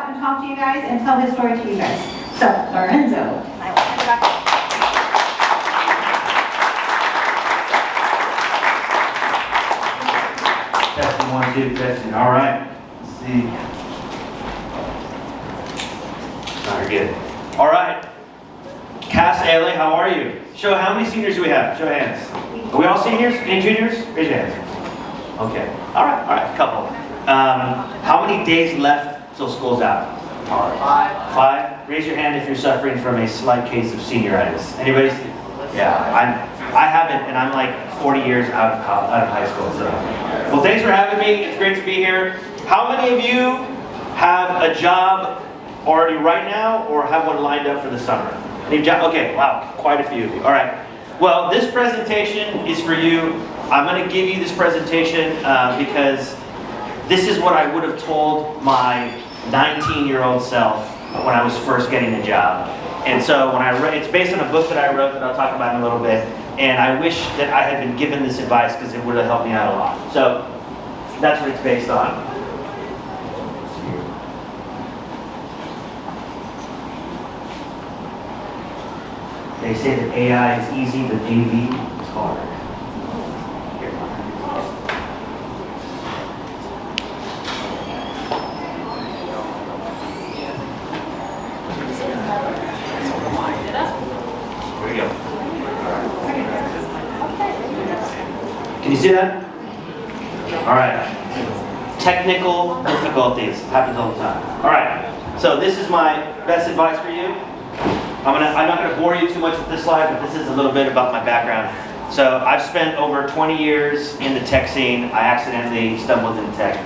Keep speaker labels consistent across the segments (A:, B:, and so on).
A: up and talk to you guys and tell his story to you guys. So, Lorenzo, I will hand it back.
B: Testing, 1, 2, testing. All right. Let's see. Very good. All right. Cass, Ailey, how are you? Show, how many seniors do we have? Show of hands. Are we all seniors? Any juniors? Raise your hands. Okay. All right, a couple. How many days left till school's out? 5. Raise your hand if you're suffering from a slight case of senioritis. Anybody? Yeah, I haven't, and I'm like 40 years out of high school. So, well, thanks for having me. It's great to be here. How many of you have a job already right now, or have one lined up for the summer? Any job? Okay, wow, quite a few of you. All right. Well, this presentation is for you. I'm going to give you this presentation because this is what I would have told my 19-year-old self when I was first getting a job. And so when I read, it's based on a book that I wrote that I'll talk about in a little bit. And I wish that I had been given this advice because it would have helped me out a lot. So that's what it's based on. They say that AI is easy, but AV is hard. Here we go. Can you see that? All right. Technical difficulties happens all the time. All right. So this is my best advice for you. I'm not going to bore you too much with this slide, but this is a little bit about my background. So I've spent over 20 years in the tech scene. I accidentally stumbled into tech.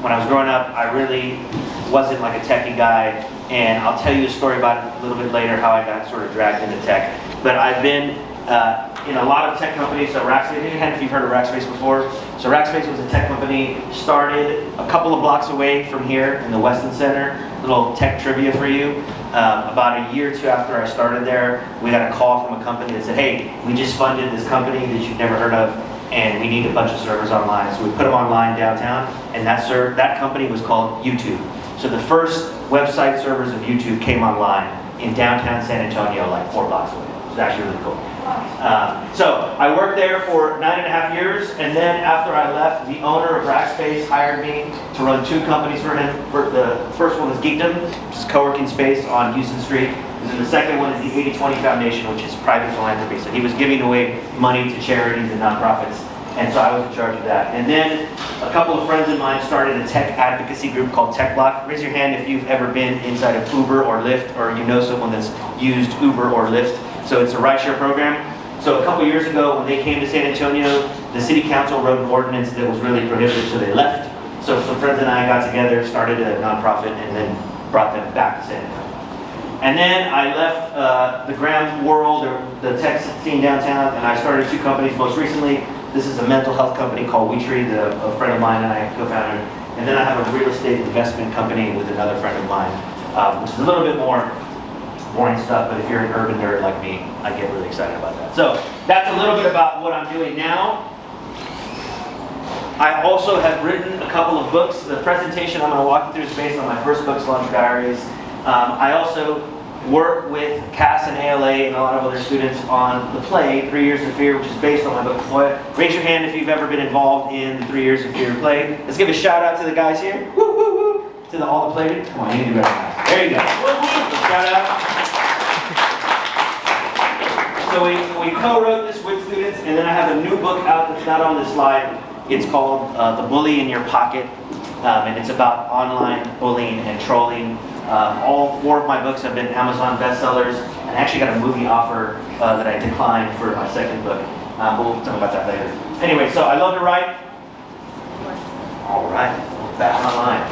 B: When I was growing up, I really wasn't like a techie guy, and I'll tell you a story about it a little bit later, how I got sort of dragged into tech. But I've been in a lot of tech companies. So Rackspace, if you've heard of Rackspace before. So Rackspace was a tech company, started a couple of blocks away from here in the Weston Center. Little tech trivia for you. About a year or two after I started there, we got a call from a company that said, hey, we just funded this company that you've never heard of, and we need a bunch of servers online. So we put them online downtown, and that company was called YouTube. So the first website servers of YouTube came online in downtown San Antonio, like 4 blocks away. It was actually really cool. So I worked there for 9.5 years, and then after I left, the owner of Rackspace hired me to run 2 companies for him. The first one is Geekdom, which is co-working space on Houston Street, and then the second one is the 80/20 Foundation, which is private philanthropy. So he was giving away money to charities and nonprofits, and so I was in charge of that. And then a couple of friends of mine started a tech advocacy group called Tech Block. Raise your hand if you've ever been inside of Uber or Lyft, or you know someone that's used Uber or Lyft. So it's a rideshare program. So a couple years ago, when they came to San Antonio, the city council wrote an ordinance that was really prohibitive, so they left. So some friends and I got together, started a nonprofit, and then brought them back to San Antonio. And then I left the Graham world, or the tech scene downtown, and I started 2 companies. Most recently, this is a mental health company called WeTree that a friend of mine and I co-founded. And then I have a real estate investment company with another friend of mine, which is a little bit more boring stuff, but if you're an urban nerd like me, I get really excited about that. So that's a little bit about what I'm doing now. I also have written a couple of books. The presentation I'm going to walk you through is based on my first book, Cilantro, Diaries. I also work with Cass and ALA and a lot of other students on the play, 3 Years of Fear, which is based on my book. Boy, raise your hand if you've ever been involved in the 3 Years of Fear play. Let's give a shout out to the guys here. Woo, woo, woo. To all the players. Come on, you can do better than that. There you go. Shout out. So we co-wrote this with students, and then I have a new book out that's not on this slide. It's called The Bully in Your Pocket, and it's about online bullying and trolling. All 4 of my books have been Amazon bestsellers, and I actually got a movie offer that I declined for my second book. But we'll talk about that later. Anyway, so I love to write. All right, back online.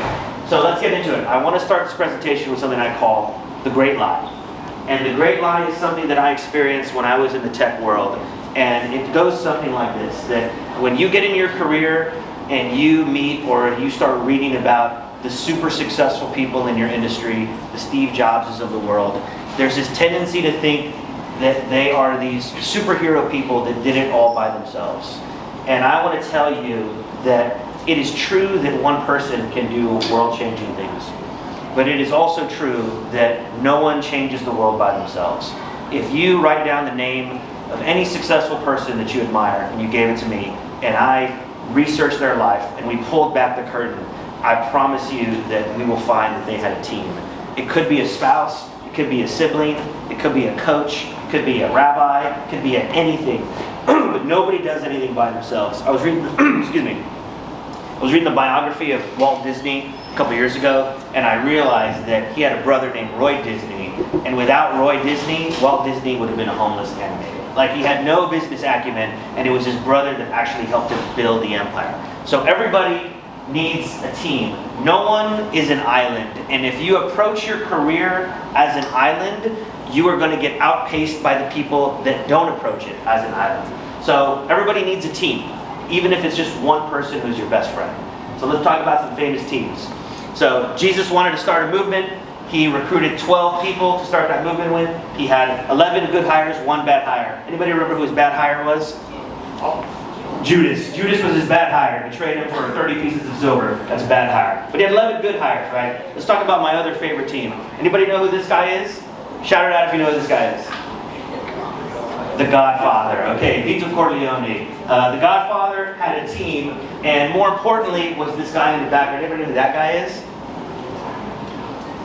B: So let's get into it. I want to start this presentation with something I call the great lie. And the great lie is something that I experienced when I was in the tech world. And it goes something like this, that when you get in your career and you meet or you start reading about the super successful people in your industry, the Steve Jobses of the world, there's this tendency to think that they are these superhero people that did it all by themselves. And I want to tell you that it is true that one person can do world-changing things. but it is also true that no one changes the world by themselves. If you write down the name of any successful person that you admire and you gave it to me, and I researched their life and we pulled back the curtain, I promise you that we will find that they had a team. It could be a spouse, it could be a sibling, it could be a coach, it could be a rabbi, it could be anything. But nobody does anything by themselves. I was reading, excuse me, I was reading the biography of Walt Disney a couple years ago, and I realized that he had a brother named Roy Disney, and without Roy Disney, Walt Disney would have been a homeless animator. Like, he had no business acumen, and it was his brother that actually helped him build the empire. So everybody needs a team. No one is an island, and if you approach your career as an island, you are going to get outpaced by the people that don't approach it as an island. So everybody needs a team, even if it's just one person who's your best friend. So let's talk about some famous teams. So Jesus wanted to start a movement. He recruited 12 people to start that movement with. He had 11 good hires, 1 bad hire. Anybody remember who his bad hire was? Judas. Judas was his bad hire. He traded him for 30 pieces of silver. That's a bad hire. But he had 11 good hires, right? Let's talk about my other favorite team. Anybody know who this guy is? Shout it out if you know who this guy is. The Godfather. Okay, Vito Corleone. The Godfather had a team, and more importantly was this guy in the background. Anybody know who that guy is?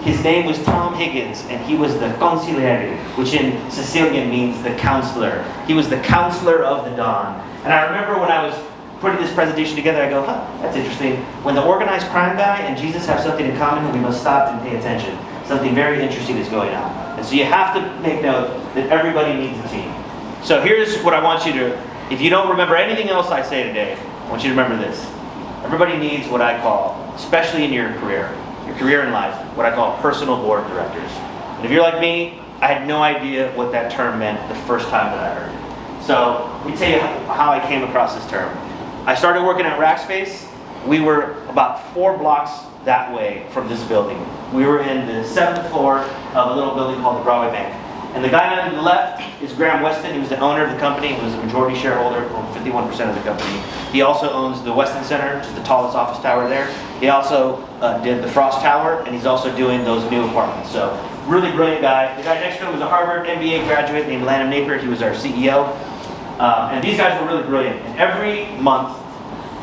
B: His name was Tom Higgins, and he was the consigliere, which in Sicilian means the counselor. He was the counselor of the Don. And I remember when I was putting this presentation together, I go, that's interesting. When the organized crime guy and Jesus have something in common, we must stop and pay attention. Something very interesting is going on. And so you have to make note that everybody needs a team. So here's what I want you to, if you don't remember anything else I say today, I want you to remember this. Everybody needs what I call, especially in your career in life, what I call personal board directors. And if you're like me, I had no idea what that term meant the first time that I heard it. So let me tell you how I came across this term. I started working at Rackspace. We were about 4 blocks that way from this building. We were in the 7th floor of a little building called the Broadway Bank. And the guy on the left is Graham Weston. He was the owner of the company. He was a majority shareholder, owned 51% of the company. He also owns the Weston Center, which is the tallest office tower there. He also did the Frost Tower, and he's also doing those new apartments. So, really brilliant guy. The guy next to him was a Harvard MBA graduate named Lanham Napier. He was our CEO. And these guys were really brilliant. And every month,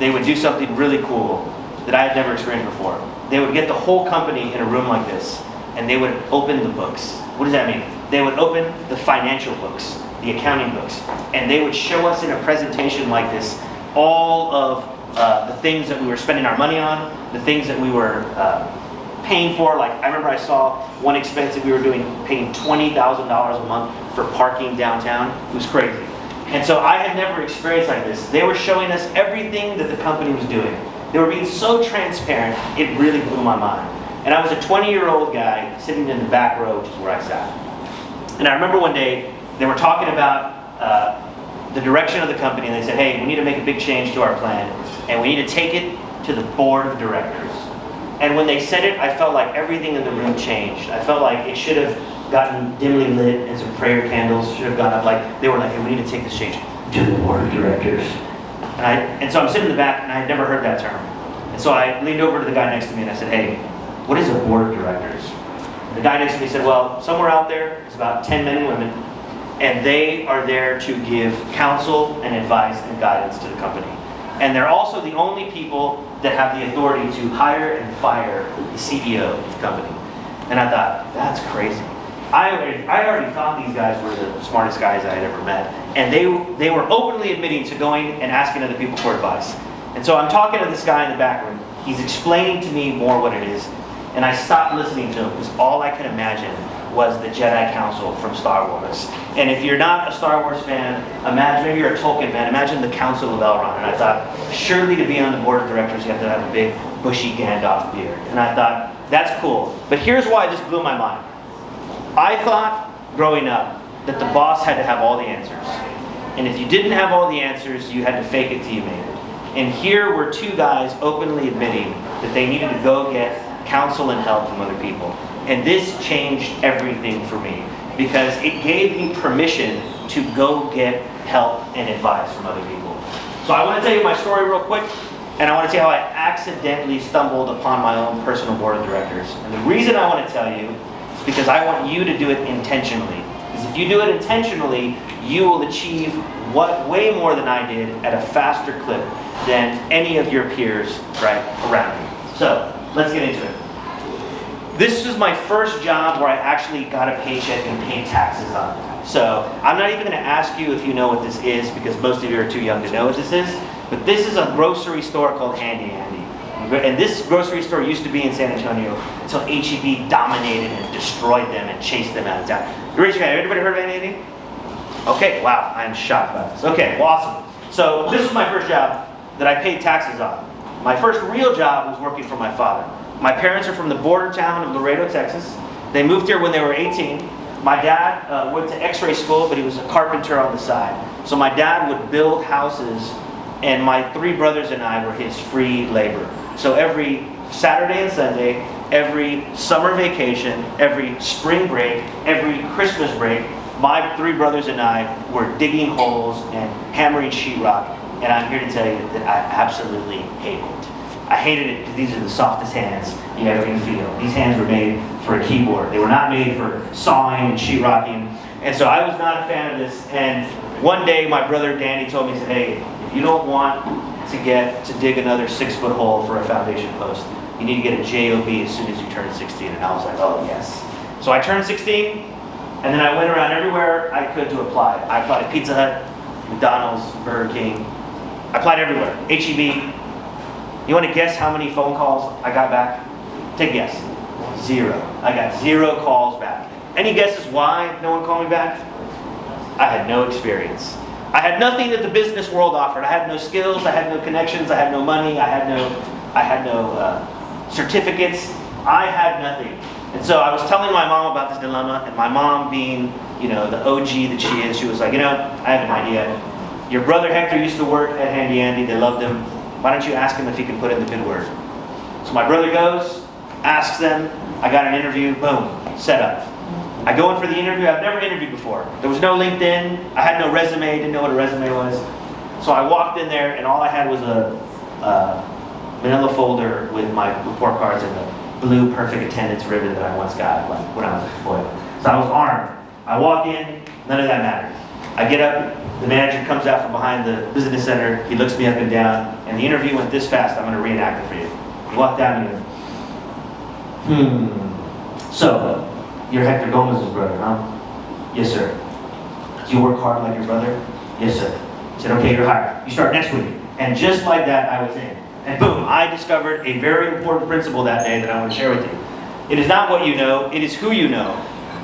B: they would do something really cool that I had never experienced before. They would get the whole company in a room like this, and they would open the books. What does that mean? They would open the financial books, the accounting books, and they would show us in a presentation like this all of the things that we were spending our money on, the things that we were paying for. Like, I remember I saw one expense that we were paying $20,000 a month for parking downtown. It was crazy. And so I had never experienced like this. They were showing us everything that the company was doing. They were being so transparent, it really blew my mind. And I was a 20-year-old guy sitting in the back row, which is where I sat. And I remember one day, they were talking about the direction of the company, and they said, hey, we need to make a big change to our plan, and we need to take it to the board of directors. And when they said it, I felt like everything in the room changed. I felt like it should have gotten dimly lit, and some prayer candles should have gone up. Like, they were like, hey, we need to take this change to the board of directors. And so I'm sitting in the back, and I had never heard that term. And so I leaned over to the guy next to me, and I said, hey, what is a board of directors? The guy next to me said, well, somewhere out there, it's about 10 men and women, and they are there to give counsel and advice and guidance to the company. And they're also the only people that have the authority to hire and fire the CEO of the company. And I thought, that's crazy. I already thought these guys were the smartest guys I had ever met. And they were openly admitting to going and asking other people for advice. And so I'm talking to this guy in the back room. He's explaining to me more what it is. And I stopped listening to him because all I could imagine was the Jedi Council from Star Wars. And if you're not a Star Wars fan, imagine, maybe you're a Tolkien fan, imagine the Council of Elrond. And I thought, surely to be on the board of directors, you have to have a big, bushy Gandalf beard. And I thought, that's cool. But here's why this blew my mind. I thought, growing up, that the boss had to have all the answers. And if you didn't have all the answers, you had to fake it till you made it. And here were 2 guys openly admitting that they needed to go get counsel and help from other people. And this changed everything for me because it gave me permission to go get help and advice from other people. So I want to tell you my story real quick. And I want to tell you how I accidentally stumbled upon my own personal board of directors. And the reason I want to tell you is because I want you to do it intentionally. Because if you do it intentionally, you will achieve way more than I did at a faster clip than any of your peers right around you. So let's get into it. This was my first job where I actually got a paycheck and paid taxes on it. So I'm not even going to ask you if you know what this is, because most of you are too young to know what this is. But this is a grocery store called Handy Andy. And this grocery store used to be in San Antonio until H-E-B dominated and destroyed them and chased them out of town. Everybody heard of Handy Andy? Okay, wow, I'm shocked by this. Okay, well, awesome. So this was my first job that I paid taxes on. My first real job was working for my father. My parents are from the border town of Laredo, Texas. They moved here when they were 18. My dad went to x-ray school, but he was a carpenter on the side. So my dad would build houses, and my 3 brothers and I were his free labor. So every Saturday and Sunday, every summer vacation, every spring break, every Christmas break, my 3 brothers and I were digging holes and hammering sheetrock. And I'm here to tell you that I absolutely hated it. I hated it because these are the softest hands you ever can feel. These hands were made for a keyboard. They were not made for sawing and sheetrocking. And so I was not a fan of this. And one day my brother Danny told me, he said, hey, if you don't want to dig another 6-foot hole for a foundation post, you need to get a JOB as soon as you turn 16. And I was like, oh yes. So I turned 16, and then I went around everywhere I could to apply. I applied at Pizza Hut, McDonald's, Burger King. I applied everywhere. H-E-B. You want to guess how many phone calls I got back? Take a guess. 0. I got 0 calls back. Any guesses why no one called me back? I had no experience. I had nothing that the business world offered. I had no skills, I had no connections, I had no money, I had no certificates. I had nothing. And so I was telling my mom about this dilemma, and my mom, being, the OG that she is, she was like, I have an idea. Your brother Hector used to work at Handy Andy. They loved him. Why don't you ask him if he can put in the good word? So my brother goes, asks them. I got an interview. Boom, set up. I go in for the interview. I've never interviewed before. There was no LinkedIn. I had no resume. Didn't know what a resume was. So I walked in there, and all I had was a manila folder with my report cards and the blue perfect attendance ribbon that I once got when I was at Foil. So I was armed. I walk in. None of that mattered. I get up. The manager comes out from behind the business center. He looks me up and down, and the interview went this fast. I'm going to reenact it for you. He walked down and he goes, So, you're Hector Gomez's brother, huh? Yes, sir. Do you work hard like your brother? Yes, sir. I said, okay, you're hired. You start next week. And just like that, I was in. And boom, I discovered a very important principle that day that I want to share with you. It is not what you know, it is who you know.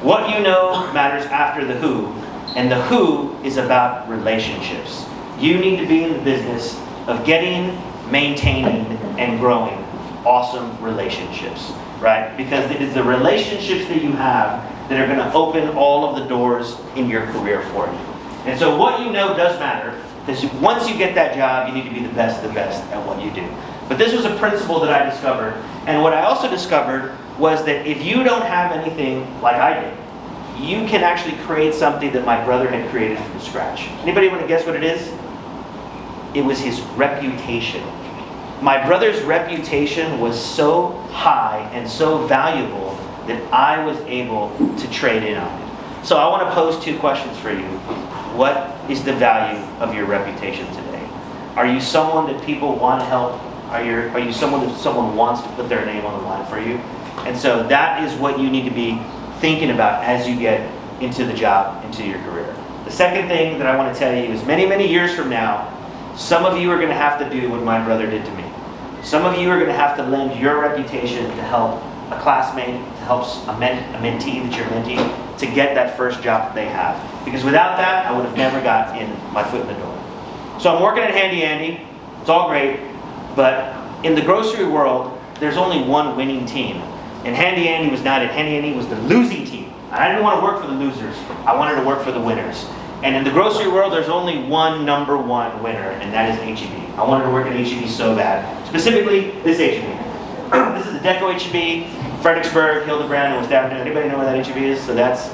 B: What you know matters after the who. And the who is about relationships. You need to be in the business of getting, maintaining, and growing awesome relationships, right? Because it is the relationships that you have that are going to open all of the doors in your career for you. And so what you know does matter, because once you get that job, you need to be the best at what you do. But this was a principle that I discovered. And what I also discovered was that if you don't have anything like I did, you can actually create something that my brother had created from scratch. Anybody want to guess what it is? It was his reputation. My brother's reputation was so high and so valuable that I was able to trade in on it. So I want to pose 2 questions for you. What is the value of your reputation today? Are you someone that people want to help? Are you someone that someone wants to put their name on the line for you? And so that is what you need to be thinking about as you get into the job, into your career. The second thing that I want to tell you is many, many years from now, some of you are going to have to do what my brother did to me. Some of you are going to have to lend your reputation to help a classmate, to help a mentee that you're menteeing, to get that first job that they have. Because without that, I would have never got in my foot in the door. So I'm working at Handy Andy. It's all great. But in the grocery world, there's only one winning team. And Handy Andy was not it. Handy Andy was the losing team. And I didn't want to work for the losers. I wanted to work for the winners. And in the grocery world, there's only one number 1 winner, and that is H-E-B. I wanted to work at H-E-B so bad. Specifically, this H-E-B. This is the Deco H-E-B, Fredericksburg, Hildebrand, and West Avenue. Anybody know where that H-E-B is? So that's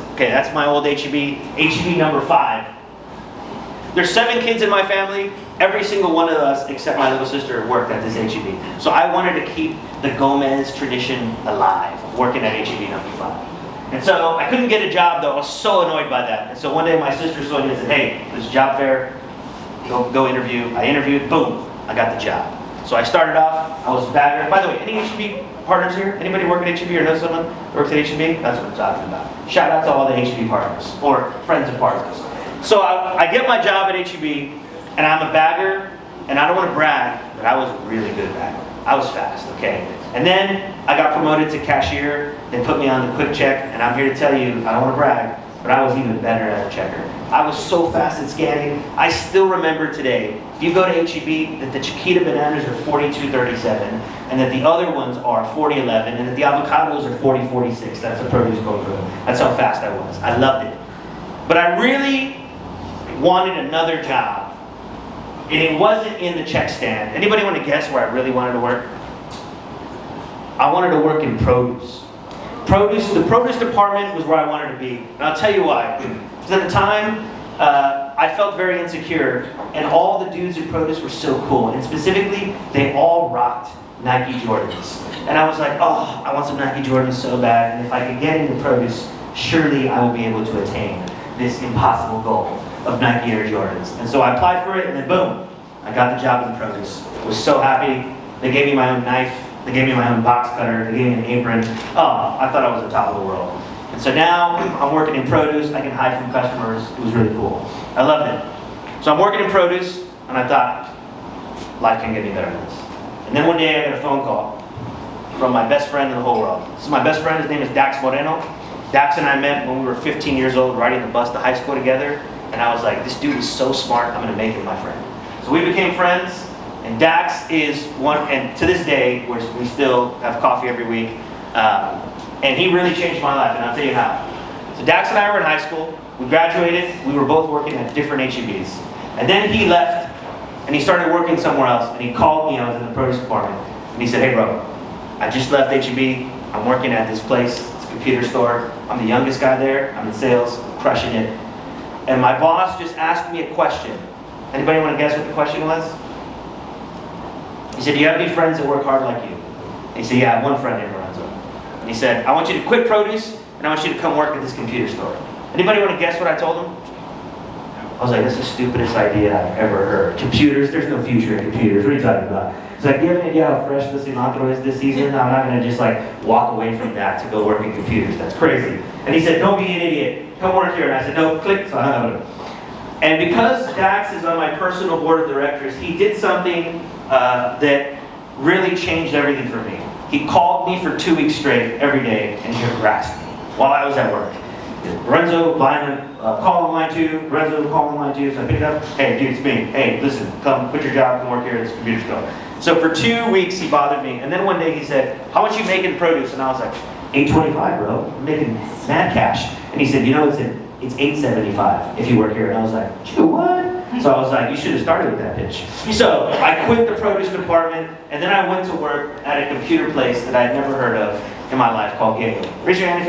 B: my old H-E-B. H-E-B number 5. There's 7 kids in my family. every single one of us, except my little sister, worked at this H-E-B. So I wanted to keep the Gomez tradition alive, working at H-E-B number 5. And so I couldn't get a job though. I was so annoyed by that. And so one day my sister saw me and said, hey, there's a job fair, go interview. I interviewed, boom, I got the job. So I started off, I was a bagger. By the way, any H-E-B partners here? Anybody work at H-E-B or know someone who works at H-E-B? That's what I'm talking about. Shout out to all the H-E-B partners or friends of partners. So I get my job at H-E-B and I'm a bagger, and I don't want to brag, but I was a really good bagger. I was fast, okay? And then I got promoted to cashier. They put me on the quick check, and I'm here to tell you, I don't want to brag, but I was even better as a checker. I was so fast at scanning. I still remember today, if you go to H-E-B, that the Chiquita bananas are 42.37, and that the other ones are 40.11, and that the avocados are 40.46. That's a produce code for them. That's how fast I was. I loved it. But I really wanted another job. And it wasn't in the check stand. Anybody want to guess where I really wanted to work? I wanted to work in produce. The produce department was where I wanted to be. And I'll tell you why. Because at the time, I felt very insecure, and all the dudes in produce were so cool. And specifically, they all rocked Nike Jordans. And I was like, oh, I want some Nike Jordans so bad. And if I could get into produce, surely I will be able to attain this impossible goal of Nike Air Jordans. And so I applied for it, and then boom, I got the job in produce. I was so happy. They gave me my own knife. They gave me my own box cutter. They gave me an apron. Oh, I thought I was the top of the world. And so now I'm working in produce. I can hide from customers. It was really cool. I loved it. So I'm working in produce, and I thought, life can't get any better than this. And then one day I got a phone call from my best friend in the whole world. This is my best friend. His name is Dax Moreno. Dax and I met when we were 15 years old, riding the bus to high school together. And I was like, this dude is so smart, I'm gonna make him my friend. So we became friends, and Dax is one, and to this day, we still have coffee every week. And he really changed my life, and I'll tell you how. So Dax and I were in high school, we graduated, we were both working at different H-E-Bs. And then he left, and he started working somewhere else, and he called me, I was in the produce department, and he said, hey bro, I just left H-E-B, I'm working at this place, it's a computer store, I'm the youngest guy there, I'm in sales, I'm crushing it. And my boss just asked me a question. Anybody want to guess what the question was? He said, do you have any friends that work hard like you? And he said, yeah, I have one friend named Lorenzo. And he said, I want you to quit produce, and I want you to come work at this computer store. Anybody want to guess what I told him? I was like, that's the stupidest idea I've ever heard. Computers, there's no future in computers. What are you talking about? He's like, do you have any idea how fresh the cilantro is this season? I'm not going to just like walk away from that to go work in computers. That's crazy. And he said, don't be an idiot. Come work here. And I said, no, click. So I hung up with him. And because Dax is on my personal board of directors, he did something that really changed everything for me. He called me for 2 weeks straight every day and he harassed me while I was at work. Lorenzo, call on line 2. Lorenzo, call on line 2. So I picked up. Hey, dude, it's me. Hey, listen, come quit your job, come work here at this computer store. So for 2 weeks he bothered me, and then one day he said, how much you making produce? And I was like, $8.25, bro. I'm making mad cash. And he said, you know, it's $8.75 if you work here. And I was like, what? So I was like, you should have started with that pitch. So I quit the produce department, and then I went to work at a computer place that I had never heard of in my life called Gateway. Raise your hand if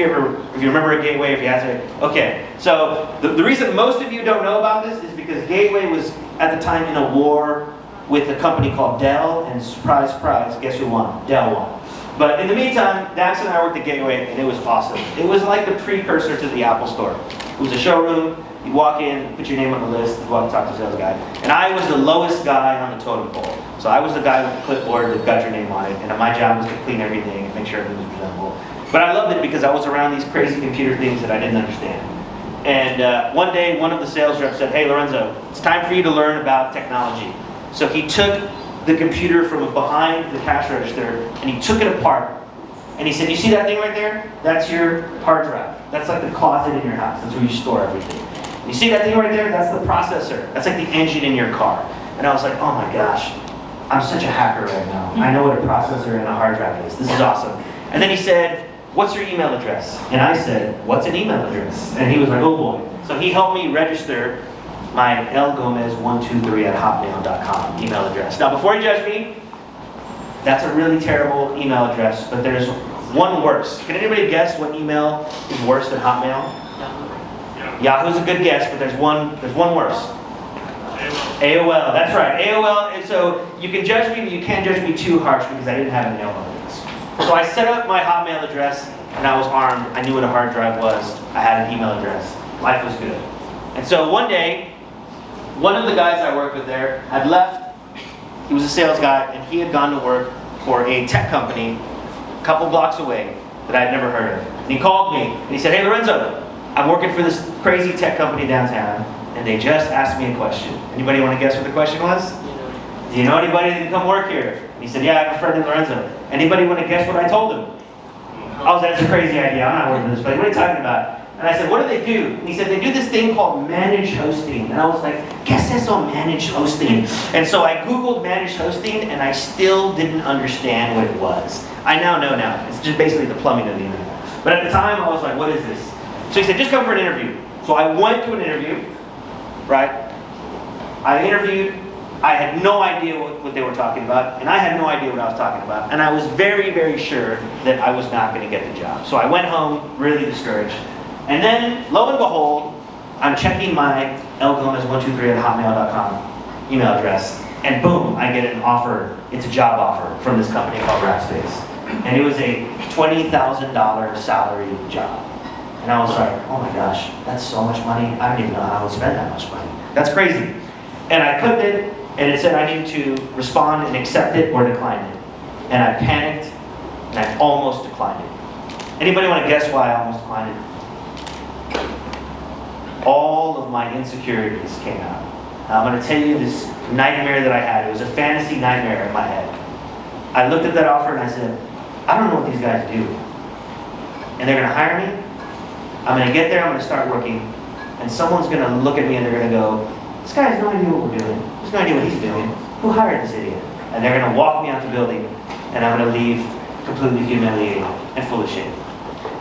B: you remember a Gateway, if you answer it. Okay, so the reason most of you don't know about this is because Gateway was at the time in a war with a company called Dell, and surprise, surprise, guess who won? Dell won. But in the meantime, Dax and I worked at Gateway, and it was awesome. It was like the precursor to the Apple Store. It was a showroom. You'd walk in, put your name on the list, you'd walk and talk to the sales guy. And I was the lowest guy on the totem pole. So I was the guy with the clipboard that got your name on it, and my job was to clean everything and make sure everything was presentable. But I loved it because I was around these crazy computer things that I didn't understand. And one day, one of the sales reps said, hey Lorenzo, it's time for you to learn about technology. So he took the computer from behind the cash register, and he took it apart. And he said, you see that thing right there? That's your hard drive. That's like the closet in your house. That's where you store everything. You see that thing right there? That's the processor. That's like the engine in your car. And I was like, oh my gosh, I'm such a hacker right now. I know what a processor and a hard drive is. This is awesome. And then he said, what's your email address? And I said, what's an email address? And he was like, oh boy. So he helped me register my lgomez123@hotmail.com email address. Now before you judge me, that's a really terrible email address, but there's one worse. Can anybody guess what email is worse than Hotmail? Yahoo's a good guess, but there's one worse. AOL, that's right, AOL, and so you can judge me, but you can't judge me too harsh because I didn't have an AOL address. So I set up my Hotmail address, and I was armed. I knew what a hard drive was. I had an email address. Life was good. And so one day, one of the guys I worked with there had left. He was a sales guy, and he had gone to work for a tech company a couple blocks away that I had never heard of. And he called me, and he said, "Hey Lorenzo, I'm working for this crazy tech company downtown, and they just asked me a question. Anybody want to guess what the question was? Do you know anybody that can come work here?" And he said, "Yeah, I have a friend named Lorenzo." Anybody want to guess what I told him? "Oh, that's a crazy idea. I'm not working for this place. What are you talking about?" And I said, "What do they do?" And he said, "They do this thing called managed hosting." And I was like, "¿Qué es eso, managed hosting?" And so I Googled managed hosting, and I still didn't understand what it was. I now know now. It's just basically the plumbing of the internet. But at the time, I was like, "What is this?" So he said, "Just come for an interview." So I went to an interview, right? I interviewed. I had no idea what they were talking about, and I had no idea what I was talking about. And I was very, very sure that I was not going to get the job. So I went home really discouraged. And then, lo and behold, I'm checking my lgomez123@hotmail.com email address, and boom, I get an offer. It's a job offer from this company called Rackspace. And it was a $20,000 salary job. And I was like, oh my gosh, that's so much money. I don't even know how I would spend that much money. That's crazy. And I clicked it, and it said I need to respond and accept it or decline it. And I panicked, and I almost declined it. Anybody want to guess why I almost declined it? All of my insecurities came out. Now, I'm going to tell you this nightmare that I had. It was a fantasy nightmare in my head. I looked at that offer and I said, I don't know what these guys do. And they're going to hire me. I'm going to get there, I'm going to start working, and someone's going to look at me and they're going to go, this guy has no idea what we're doing. He has no idea what he's doing. Who hired this idiot? And they're going to walk me out the building, and I'm going to leave completely humiliated and full of shame.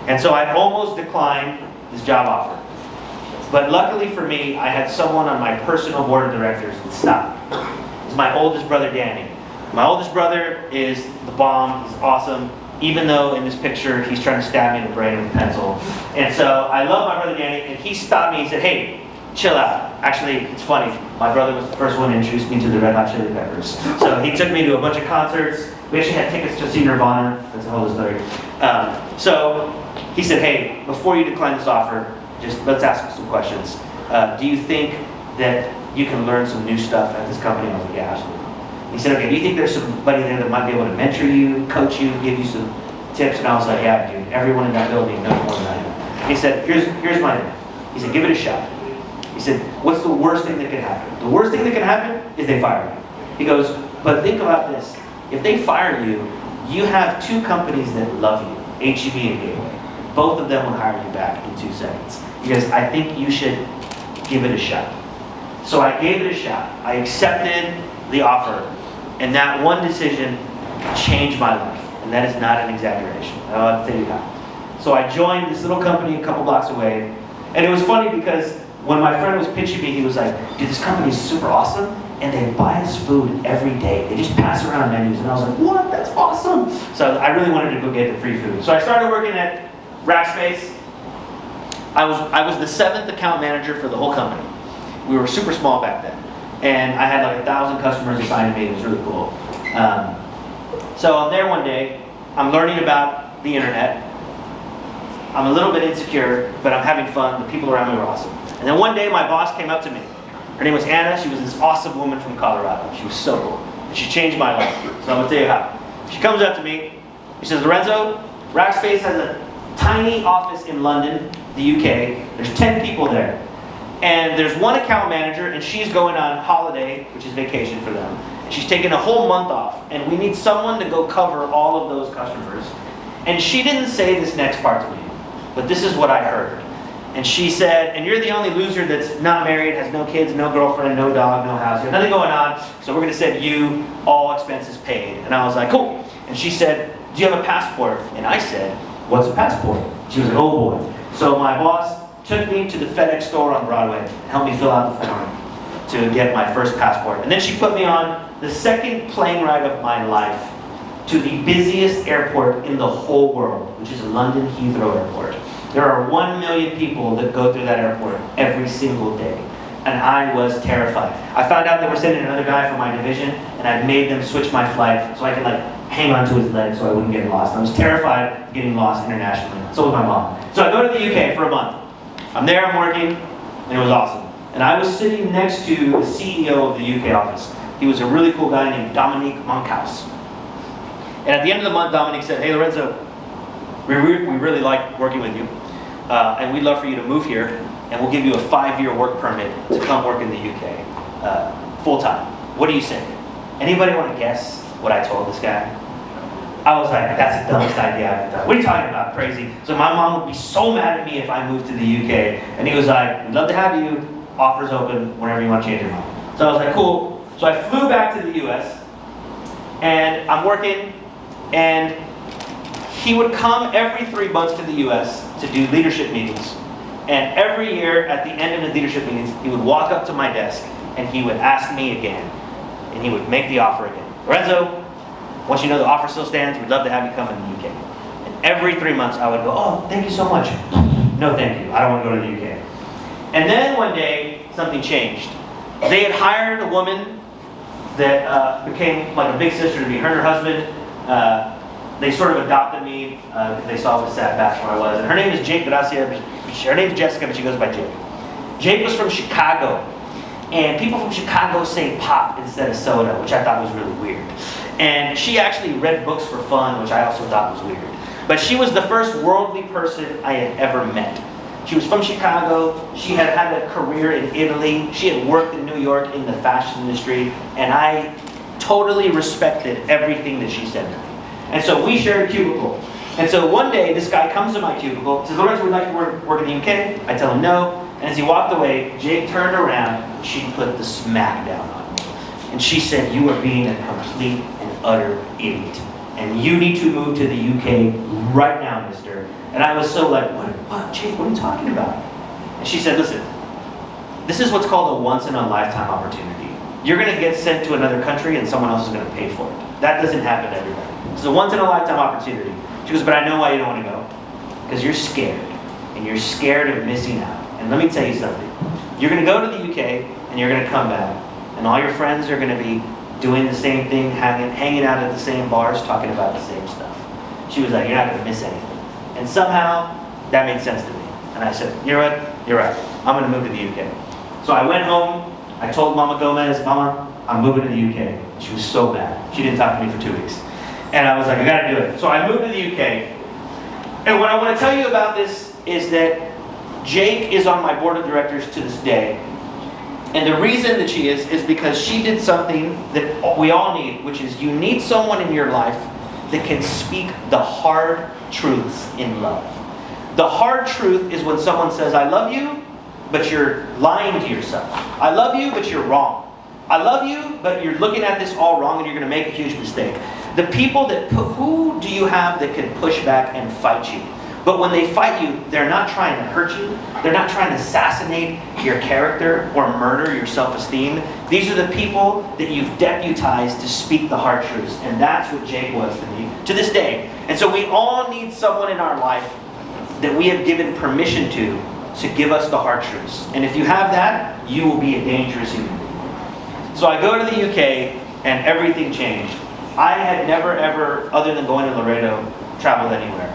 B: And so I almost declined this job offer. But luckily for me, I had someone on my personal board of directors that stopped. It's my oldest brother, Danny. My oldest brother is the bomb. He's awesome. Even though in this picture, he's trying to stab me in the brain with a pencil. And so I love my brother, Danny, and he stopped me. He said, hey, chill out. Actually, it's funny. My brother was the first one to introduce me to the Red Hot Chili Peppers. So he took me to a bunch of concerts. We actually had tickets to see Nirvana. That's a whole other story. So he said, hey, before you decline this offer, just let's ask some questions. Do you think that you can learn some new stuff at this company? I was like, yeah, absolutely. He said, okay, do you think there's somebody there that might be able to mentor you, coach you, give you some tips? And I was like, yeah, dude, everyone in that building knows more than I do. He said, here's my name. He said, give it a shot. He said, what's the worst thing that could happen? The worst thing that can happen is they fire you. He goes, but think about this. If they fire you, you have two companies that love you, HEB and Gateway. Both of them will hire you back in 2 seconds. He goes, I think you should give it a shot. So I gave it a shot. I accepted the offer. And that one decision changed my life. And that is not an exaggeration. I'll tell you how. So I joined this little company a couple blocks away. And it was funny because when my friend was pitching me, he was like, dude, this company is super awesome. And they buy us food every day. They just pass around menus. And I was like, what? That's awesome. So I really wanted to go get the free food. So I started working at Rackspace. I was the 7th account manager for the whole company. We were super small back then. And I had like 1,000 customers assigned to me. It was really cool. So I'm there one day. I'm learning about the internet. I'm a little bit insecure, but I'm having fun. The people around me were awesome. And then one day my boss came up to me. Her name was Anna. She was this awesome woman from Colorado. She was so cool. And she changed my life. So I'm going to tell you how. She comes up to me. She says, Lorenzo, Rackspace has a tiny office in London, the UK. There's 10 people there. And there's one account manager, and she's going on holiday, which is vacation for them. And she's taking a whole month off, and we need someone to go cover all of those customers. And she didn't say this next part to me, but this is what I heard. And she said, and you're the only loser that's not married, has no kids, no girlfriend, no dog, no house, you have nothing going on, so we're going to send you all expenses paid. And I was like, cool. And she said, do you have a passport? And I said, what's a passport? She was like, oh boy. So my boss took me to the FedEx store on Broadway and helped me fill out the form to get my first passport. And then she put me on the second plane ride of my life to the busiest airport in the whole world, which is London Heathrow Airport. There are 1 million people that go through that airport every single day. and I was terrified. I found out they were sending another guy from my division, and I made them switch my flight so I could like hang onto his leg so I wouldn't get lost. I was terrified of getting lost internationally. So was my mom. So I go to the UK for a month. I'm there, I'm working, and it was awesome. And I was sitting next to the CEO of the UK office. He was a really cool guy named Dominique Monkhouse. And at the end of the month, Dominique said, "Hey Lorenzo, we really like working with you, and we'd love for you to move here, and we'll give you a 5-year work permit to come work in the UK, full time. What do you say?" Anybody want to guess what I told this guy? I was like, "That's the dumbest idea I've ever done. What are you talking about? Crazy." So my mom would be so mad at me if I moved to the UK. And he was like, "We'd love to have you. Offers open whenever you want to change your mind." So I was like, "Cool." So I flew back to the US, and I'm working, and he would come every 3 months to the US to do leadership meetings. And every year at the end of the leadership meetings, he would walk up to my desk and he would ask me again. And he would make the offer again. "Lorenzo, once you know the offer still stands, we'd love to have you come in the UK." And every 3 months I would go, "Oh, thank you so much." "No, thank you. I don't want to go to the UK." And then one day, something changed. They had hired a woman that became like a big sister to me. Her and her husband, they sort of adopted me because they saw what a sad bachelor I was. And her name is Jake Gracia. Her name is Jessica, but she goes by Jake. Jake was from Chicago. And people from Chicago say pop instead of soda, which I thought was really weird. And she actually read books for fun, which I also thought was weird. But she was the first worldly person I had ever met. She was from Chicago. She had had a career in Italy. She had worked in New York in the fashion industry. And I totally respected everything that she said to me. And so we shared a cubicle. And so one day, this guy comes to my cubicle, says, "Lorenzo, would like to work in the UK?" I tell him no. And as he walked away, Jake turned around and she put the smack down on me. And she said, "You are being a complete and utter idiot. And you need to move to the UK right now, mister." And I was so like, what, Jake, what are you talking about? And she said, "Listen, this is what's called a once-in-a-lifetime opportunity. You're going to get sent to another country and someone else is going to pay for it. That doesn't happen to everybody. It's a once-in-a-lifetime opportunity." She goes, "But I know why you don't want to go. Because you're scared. And you're scared of missing out. And let me tell you something. You're going to go to the UK and you're going to come back. And all your friends are going to be doing the same thing, hanging out at the same bars, talking about the same stuff." She was like, "You're not going to miss anything." And somehow, that made sense to me. And I said, "You know what? You're right. I'm going to move to the UK." So I went home. I told Mama Gomez, "Mama, I'm moving to the UK." She was so mad. She didn't talk to me for 2 weeks. And I was like, "I got to do it." So I moved to the UK. And what I want to tell you about this is that Jake is on my board of directors to this day. And the reason that she is because she did something that we all need, which is you need someone in your life that can speak the hard truths in love. The hard truth is when someone says, "I love you," but you're lying to yourself. "I love you," but you're wrong. "I love you," but you're looking at this all wrong and you're going to make a huge mistake. The people who do you have that can push back and fight you? But when they fight you, they're not trying to hurt you. They're not trying to assassinate your character or murder your self-esteem. These are the people that you've deputized to speak the hard truths. And that's what Jake was to me, to this day. And so we all need someone in our life that we have given permission to give us the hard truths. And if you have that, you will be a dangerous human being. So I go to the UK and everything changed. I had never ever, other than going to Laredo, traveled anywhere.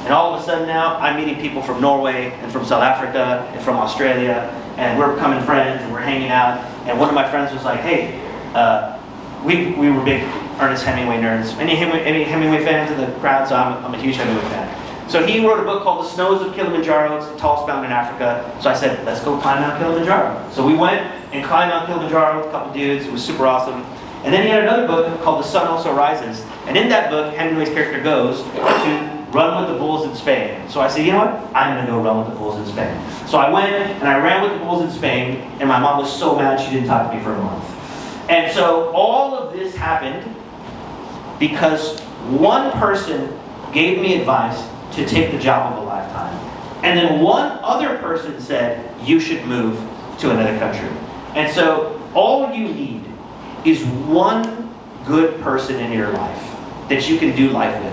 B: And all of a sudden now, I'm meeting people from Norway and from South Africa and from Australia, and we're becoming friends and we're hanging out. And one of my friends was like, "Hey, we were big Ernest Hemingway nerds. Any Hemingway fans in the crowd?" So I'm a huge Hemingway fan. So he wrote a book called The Snows of Kilimanjaro. It's the tallest mountain in Africa. So I said, "Let's go climb Mount Kilimanjaro." So we went and climbed Mount Kilimanjaro with a couple dudes. It was super awesome. And then he had another book called The Sun Also Rises. And in that book, Hemingway's character goes to run with the bulls in Spain. So I said, "You know what? I'm going to go run with the bulls in Spain." So I went and I ran with the bulls in Spain, and my mom was so mad she didn't talk to me for a month. And so all of this happened because one person gave me advice to take the job of a lifetime. And then one other person said, "You should move to another country." And so all you need is one good person in your life that you can do life with.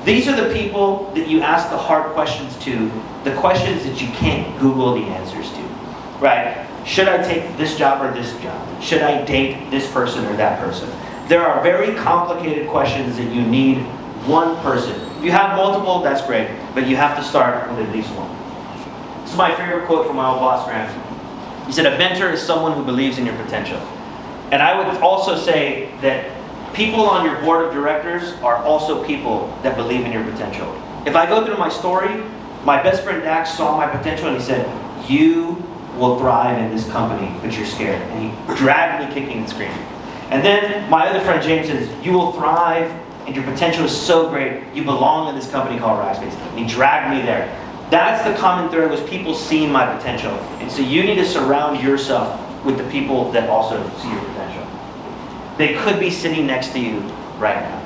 B: These are the people that you ask the hard questions to, the questions that you can't Google the answers to, right? Should I take this job or this job? Should I date this person or that person? There are very complicated questions that you need one person. If you have multiple, that's great, but you have to start with at least one. This is my favorite quote from my old boss, Grant. He said, a mentor is someone who believes in your potential. And I would also say that people on your board of directors are also people that believe in your potential. If I go through my story, my best friend Dax saw my potential and he said, you will thrive in this company, but you're scared. And he dragged me kicking and screaming. And then my other friend James says, you will thrive and your potential is so great, you belong in this company called Rackspace. And he dragged me there. That's the common thread, was people seeing my potential. And so you need to surround yourself with the people that also see your potential. They could be sitting next to you right now.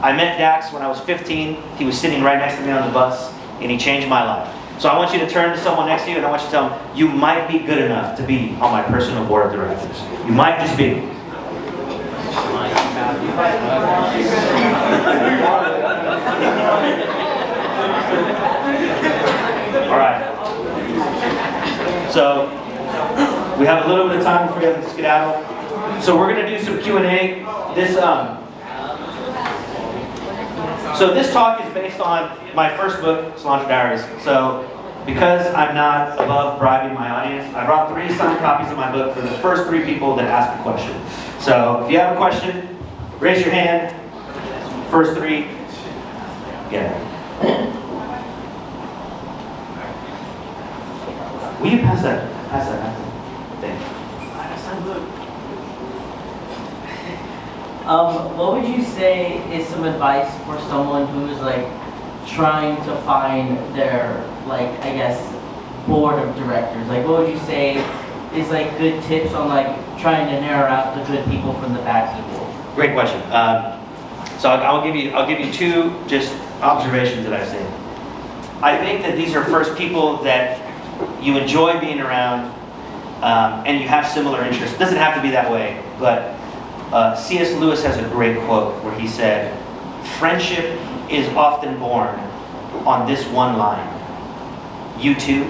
B: I met Dax when I was 15. He was sitting right next to me on the bus, and he changed my life. So I want you to turn to someone next to you, and I want you to tell them, you might be good enough to be on my personal board of directors. You might just be. All right. So we have a little bit of time before we have to skedaddle. So we're going to do some Q&A. So this talk is based on my first book, Cilantro Diaries. So because I'm not above bribing my audience, I brought 3 signed copies of my book for the first 3 people that ask a question. So if you have a question, raise your hand. First 3, get it. Will you pass that? Pass that. Thank you.
C: What would you say is some advice for someone who's like trying to find their, like, I guess, board of directors? Like, what would you say is like good tips on like trying to narrow out the good people from the bad people?
B: Great question. So I'll give you 2 just observations that I've seen. I think that these are first people that you enjoy being around, and you have similar interests. It doesn't have to be that way, but C.S. Lewis has a great quote where he said, friendship is often born on this one line. You too.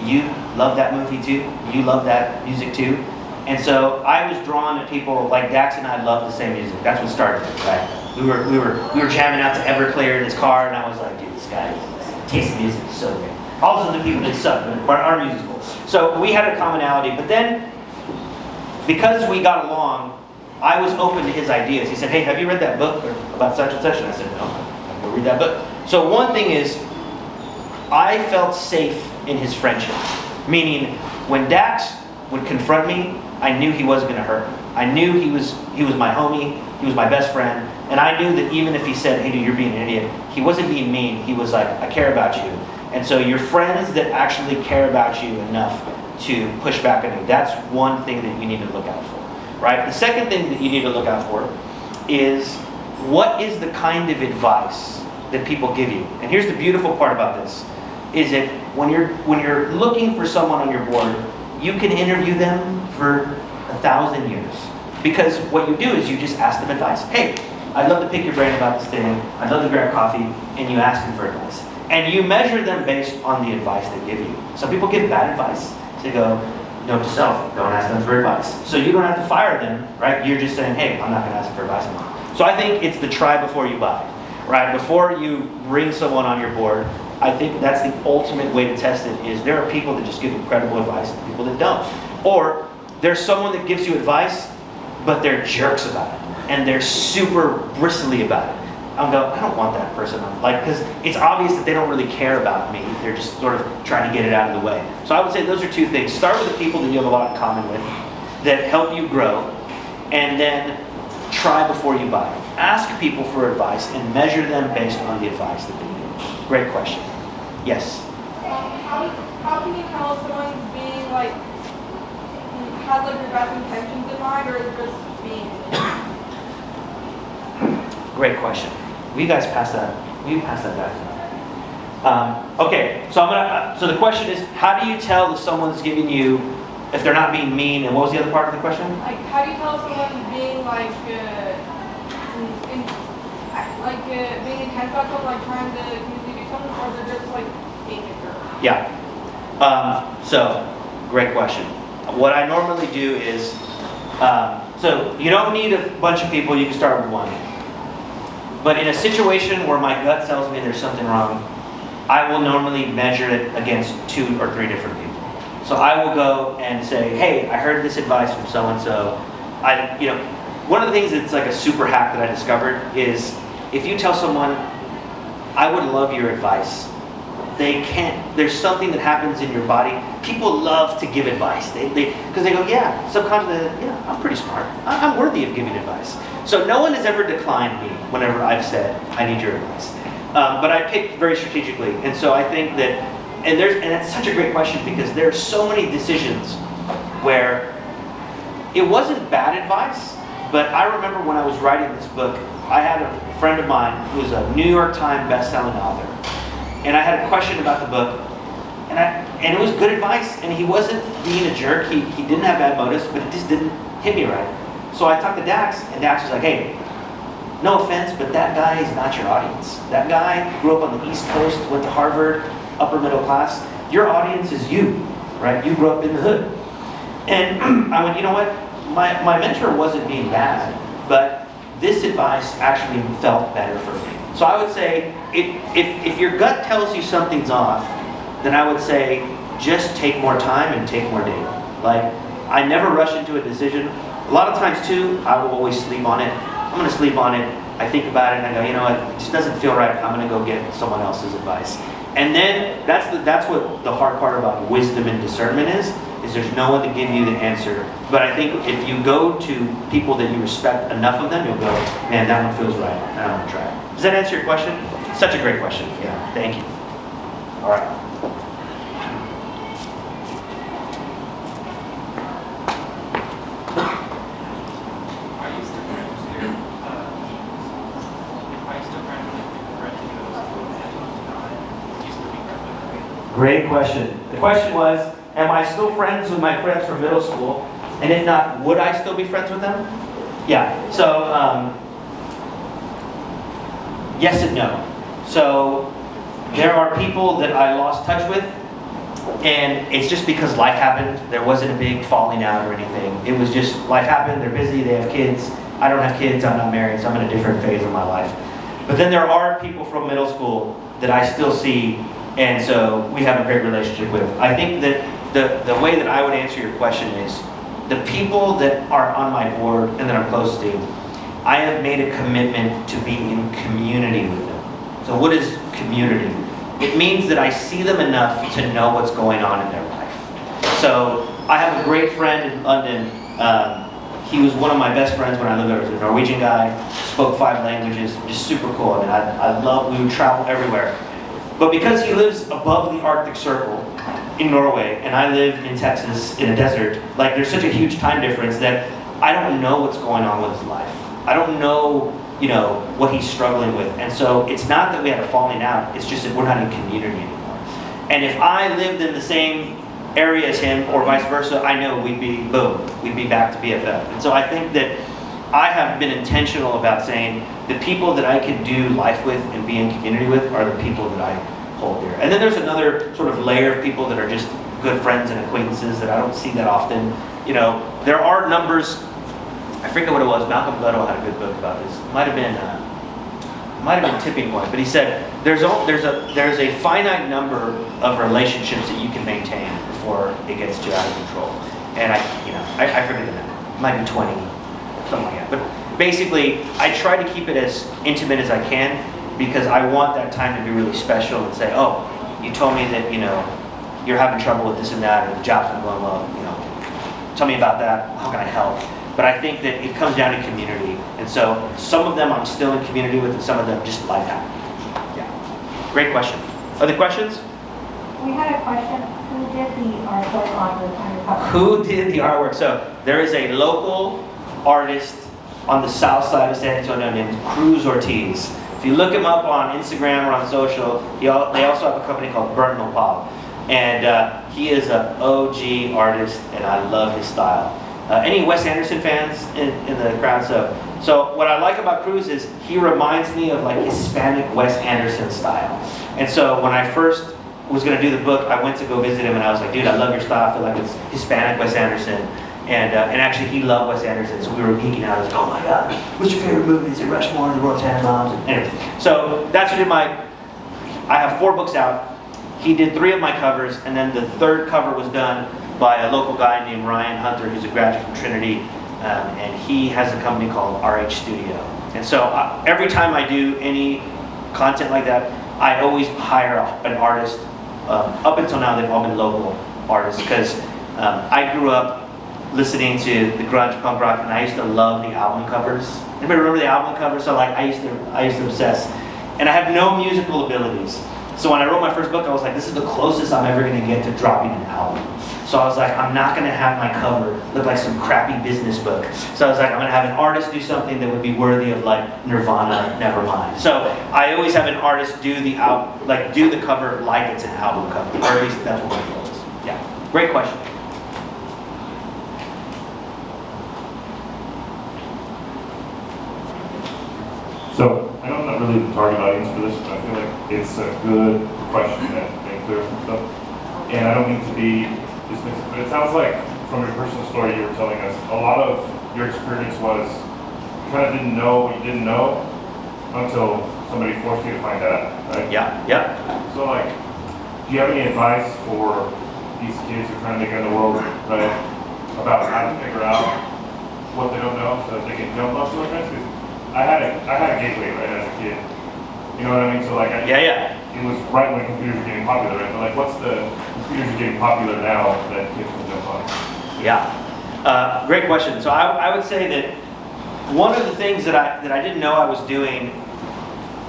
B: You love that movie too. You love that music too. And so I was drawn to people like Dax and I love the same music. That's what started it, right? We were jamming out to Everclear in his car, and I was like, dude, this guy, taste of music is so great. Also the people that suck, but our music's cool. So we had a commonality, but then because we got along, I was open to his ideas. He said, hey, have you read that book about such and such? And I said, no, I'm going to read that book. So one thing is, I felt safe in his friendship. Meaning, when Dax would confront me, I knew he wasn't going to hurt me. I knew he was my homie, he was my best friend, and I knew that even if he said, hey dude, you're being an idiot, he wasn't being mean. He was like, I care about you. And so your friends that actually care about you enough to push back on you, that's one thing that you need to look out for. Right? The second thing that you need to look out for is, what is the kind of advice that people give you? And here's the beautiful part about this, is that when you're looking for someone on your board, you can interview them for 1,000 years. Because what you do is you just ask them advice. Hey, I'd love to pick your brain about this thing. I'd love to grab coffee, and you ask them for advice. And you measure them based on the advice they give you. Some people give bad advice. They go, note to self, don't ask them for advice. So you don't have to fire them, right? You're just saying, hey, I'm not going to ask them for advice anymore. So I think it's the try before you buy, right? Before you bring someone on your board, I think that's the ultimate way to test it, is there are people that just give incredible advice and people that don't. Or there's someone that gives you advice, but they're jerks about it. And they're super bristly about it. I'm going, I don't want that person on, like, because it's obvious that they don't really care about me. They're just sort of trying to get it out of the way. So I would say those are 2 things. Start with the people that you have a lot in common with, that help you grow, and then try before you buy. Ask people for advice and measure them based on the advice that they give. Great question. Yes?
D: How can you tell if someone's being like, has like your best intentions in mind, or is just being?
B: Great question. Will you guys pass that? Will you pass that back? Okay, so so the question is, how do you tell if someone's giving you, if they're not being mean, and what was the other part of the question?
D: Like, how do you tell if someone's being like, being intense about something, like trying to communicate something, or they're just like being a jerk?
B: Yeah. So, great question. what I normally do is, so you don't need a bunch of people, you can start with one. But in a situation where my gut tells me there's something wrong, I will normally measure it against 2 or 3 different people. So I will go and say, hey, I heard this advice from so-and-so. One of the things that's like a super hack that I discovered is if you tell someone, I would love your advice, they can't, there's something that happens in your body. People love to give advice. Because they go, yeah, subconsciously, yeah, I'm pretty smart. I'm worthy of giving advice. So no one has ever declined me whenever I've said, I need your advice. But I picked very strategically. And so I think that, and that's such a great question because there are so many decisions where it wasn't bad advice, but I remember when I was writing this book, I had a friend of mine who was a New York Times best-selling author. And I had a question about the book, and it was good advice, and he wasn't being a jerk, he didn't have bad motives, but it just didn't hit me right. So I talked to Dax, and Dax was like, hey, no offense, but that guy is not your audience. That guy grew up on the East Coast, went to Harvard, upper middle class. Your audience is you, right? You grew up in the hood. And I went, you know what? My mentor wasn't being bad, but this advice actually felt better for me. So I would say, if your gut tells you something's off, then I would say, just take more time and take more data. Like, I never rush into a decision. A lot of times too, I will always sleep on it. I'm gonna sleep on it, I think about it, and I go, you know what, it just doesn't feel right, I'm gonna go get someone else's advice. And then, that's what the hard part about wisdom and discernment is there's no one to give you the answer. But I think if you go to people that you respect enough of them, you'll go, man, that one feels right, I want to try it. Does that answer your question? Such a great question. Yeah, thank you. All right. Great question. The question was, am I still friends with my friends from middle school? And if not, would I still be friends with them? Yeah, so yes and no. So there are people that I lost touch with, and it's just because life happened. There wasn't a big falling out or anything. It was just life happened, they're busy, they have kids. I don't have kids, I'm not married, so I'm in a different phase of my life. But then there are people from middle school that I still see, and so we have a great relationship with. I think that the way that I would answer your question is, the people that are on my board and that I'm close to, I have made a commitment to be in community with them. So what is community? It means that I see them enough to know what's going on in their life. So I have a great friend in London. He was one of my best friends when I lived there. He was a Norwegian guy, spoke 5 languages, just super cool. I mean, I love, we would travel everywhere. But because he lives above the Arctic Circle in Norway, and I live in Texas in a desert, like there's such a huge time difference that I don't know what's going on with his life. I don't know, what he's struggling with. And so it's not that we had a falling out, it's just that we're not in community anymore. And if I lived in the same area as him, or vice versa, I know we'd be back to BFF. And so I think that I have been intentional about saying the people that I can do life with and be in community with are the people that I hold dear. And then there's another sort of layer of people that are just good friends and acquaintances that I don't see that often. There are numbers, I forget what it was, Malcolm Gladwell had a good book about this. It might have been Tipping Point, but he said there's a finite number of relationships that you can maintain before it gets too out of control. And I forget the number. It might be 20, something like that. But basically, I try to keep it as intimate as I can because I want that time to be really special and say, oh, you told me that you're having trouble with this and that, or the job's not going well. Tell me about that. How can I help? But I think that it comes down to community. And so some of them I'm still in community with, and some of them just life happened. Yeah. Great question. Other questions?
A: We had a question. Who did the artwork on the cover?
B: Who did the artwork? So there is a local artist on the south side of San Antonio named Cruz Ortiz. If you look him up on Instagram or on social, they also have a company called Burnt Nopal. And he is an OG artist, and I love his style. Any Wes Anderson fans in the crowd? So what I like about Cruz is he reminds me of like Hispanic Wes Anderson style. And so when I first was going to do the book, I went to go visit him, and I was like, dude, I love your style. I feel like it's Hispanic Wes Anderson. And actually, he loved Wes Anderson, so we were geeking out. I was like, oh my God, what's your favorite movie? Is it Rushmore, The Royal Tenenbaums? Anyway, so that's what did I have 4 books out. He did 3 of my covers, and then the 3rd cover was done by a local guy named Ryan Hunter, who's a graduate from Trinity, and he has a company called RH Studio. And so every time I do any content like that, I always hire an artist. Up until now, they've all been local artists, because I grew up listening to the grunge punk rock, and I used to love the album covers. Anybody remember the album covers? So like I used to obsess. And I have no musical abilities. So when I wrote my first book, I was like, this is the closest I'm ever going to get to dropping an album. So I was like, I'm not going to have my cover look like some crappy business book. So I was like, I'm going to have an artist do something that would be worthy of like Nirvana, Nevermind. So I always have an artist do the cover like it's an album cover, or at least that's what my goal is. Yeah, great question.
E: So, I know I'm not really the target audience for this, but I feel like it's a good question that clears some stuff. And I don't mean to be dismissive, but it sounds like from your personal story you were telling us, a lot of your experience was you kind of didn't know what you didn't know until somebody forced you to find out, right?
B: Yeah, yeah.
E: So like, do you have any advice for these kids who are trying to make it in the world, right, about how to figure out what they don't know so that they can jump off the fence? I had a gateway, right, as a kid. You know what I mean? So like,
B: Yeah.
E: It was right when computers were getting popular, right? But like, what's the computers are getting popular now that kids can jump on?
B: Yeah, great question. So I would say that one of the things that I didn't know I was doing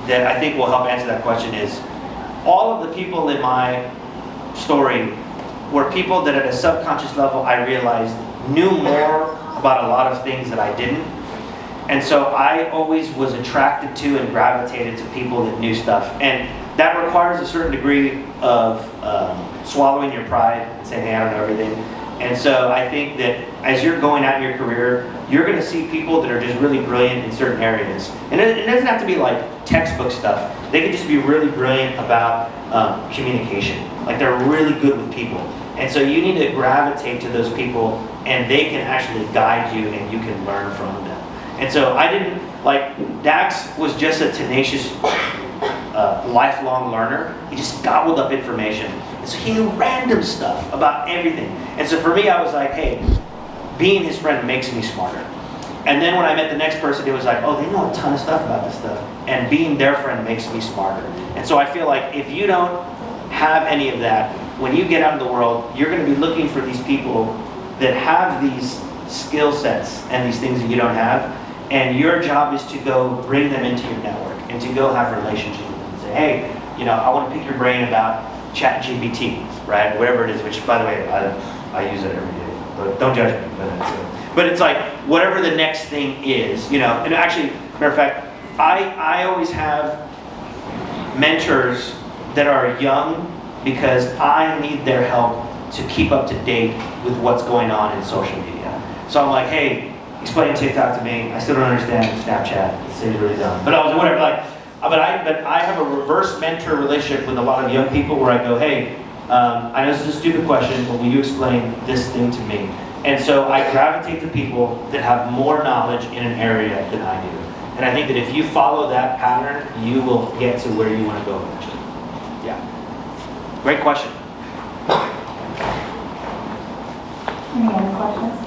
B: that I think will help answer that question is all of the people in my story were people that at a subconscious level I realized knew more about a lot of things that I didn't. And so I always was attracted to and gravitated to people that knew stuff. And that requires a certain degree of swallowing your pride and saying, hey, I don't know everything. And so I think that as you're going out in your career, you're going to see people that are just really brilliant in certain areas. And it doesn't have to be like textbook stuff. They can just be really brilliant about communication. Like they're really good with people. And so you need to gravitate to those people, and they can actually guide you and you can learn from them. And so I didn't, like, Dax was just a tenacious, lifelong learner. He just gobbled up information. And so he knew random stuff about everything. And so for me, I was like, hey, being his friend makes me smarter. And then when I met the next person, it was like, oh, they know a ton of stuff about this stuff. And being their friend makes me smarter. And so I feel like if you don't have any of that, when you get out in the world, you're going to be looking for these people that have these skill sets and these things that you don't have. And your job is to go bring them into your network and to go have relationships with them and say, hey, I want to pick your brain about ChatGPT, right? Whatever it is, which, by the way, I use it every day. But don't judge me. But it's like, whatever the next thing is, And actually, matter of fact, I always have mentors that are young because I need their help to keep up to date with what's going on in social media. So I'm like, hey, explain TikTok to me. I still don't understand Snapchat. It seems really dumb. But I was whatever. But I have a reverse mentor relationship with a lot of young people where I go, hey, I know this is a stupid question, but will you explain this thing to me? And so I gravitate to people that have more knowledge in an area than I do. And I think that if you follow that pattern, you will get to where you want to go eventually. Yeah. Great question.
A: Any other questions?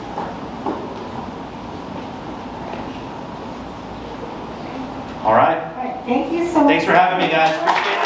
B: All right.
A: All right, thank you so much.
B: Thanks for having me, guys. Appreciate it.